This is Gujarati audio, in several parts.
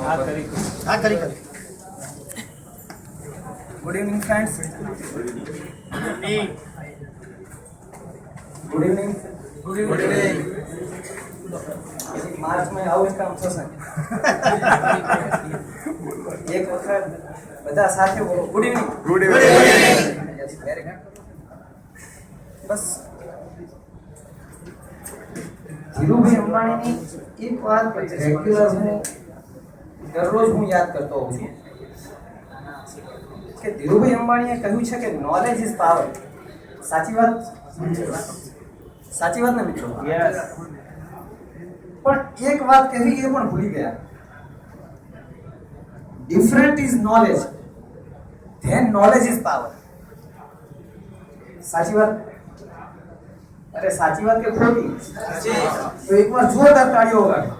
કરી. Good evening friends. Good evening. मार्च में આવું જ કામ થશે. એક વખત બધા સાથે બોલો good evening. Yes, very good. બસ ધીરુભાઈ અંબાણીની એક વાત રેગ્યુલર હું દરરોજ યાદ કરતો હોઉં છું કે ધીરુભાઈ અંબાણીએ કહ્યું છે કે નોલેજ ઇઝ પાવર. સાચી વાત ને મિત્રો? યસ. પણ એક વાત કહી એ પણ ભૂલી ગયા. Different is knowledge, then knowledge is power. સાચી વાત? અરે સાચી વાત કે ખોટી? તો એકવાર જોરદાર તાળીઓ વગાડો.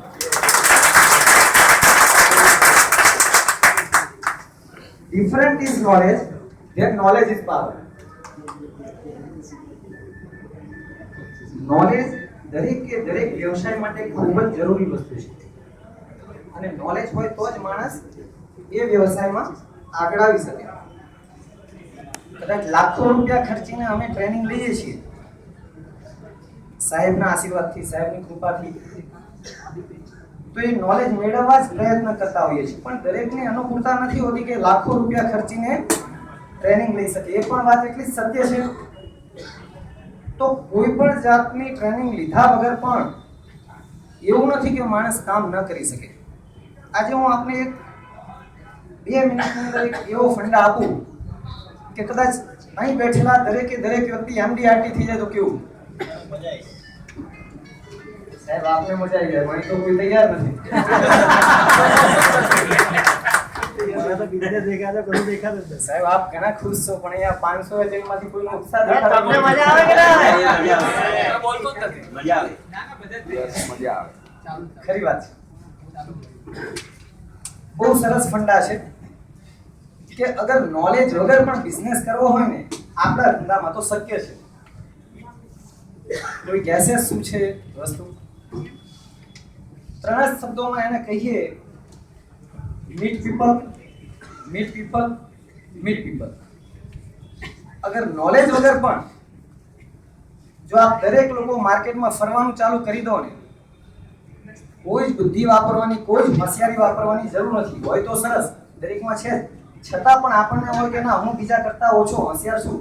Different is knowledge, then knowledge is power. Knowledge દરેક વ્યવસાય માટે ખૂબ જ જરૂરી વસ્તુ છે અને નોલેજ હોય તો જ માણસ એ વ્યવસાયમાં આગળ આવી શકે. કદાચ લાખો રૂપિયા ખર્ચીને અમે ટ્રેનિંગ લઈએ છીએ સાહેબના આશીર્વાદથી, સાહેબની કૃપાથી, તો એ નોલેજ મેળવવા જ પ્રયત્ન કરતા હોઈએ છીએ. પણ દરેકને અનુકૂળતા નથી હોતી કે લાખો રૂપિયા ખર્ચીને ટ્રેનિંગ લઈ શકે. એ પણ વાત એટલી સત્ય છે. તો કોઈ પણ જાતની ટ્રેનિંગ લીધા વગર પણ એવું નથી કે માણસ કામ ન કરી શકે. આજે હું આપને એક 2 મિનિટની અંદર એક એવો ફંડા આપું કે કદાચ અહીં બેઠેલા દરેક વ્યક્તિ MDRT થઈ જાય તો કેવું? સાહેબ આપને મજા આવી જાય, મને તો કોઈ તૈયાર નથી. સાહેબ આપ ઘણા ખુશ છો પણ અહીંયા 500 એજન્ટમાંથી કોઈનો ઉત્સાહ દેખાતો તમને મજા આવે કે ના? બોલતો જ નથી. મજા આવે. ખરી વાત છે. બહુ સરસ ફંડા છે કે અગર નોલેજ વગર પણ બિઝનેસ કરવો હોય ને આપણા ધંધામાં તો શક્ય છે. કોઈ કહેશે શું છે વસ્તુ? 3 જ શબ્દોમાં એને કહીએ, meet people, meet people, meet people. અગર નોલેજ વગર પણ જો આપ દરેક લોકો માર્કેટમાં ફરવાનું ચાલુ કરી દો ને, કોઈ જ બુદ્ધિ વાપરવાની, કોઈ જ હોશિયારી વાપરવાની જરૂર નથી. હોય તો સરસ, દરેકમાં છે, છતાં પણ આપણને હોય કે ના હું બીજા કરતા ઓછો હોશિયાર છું,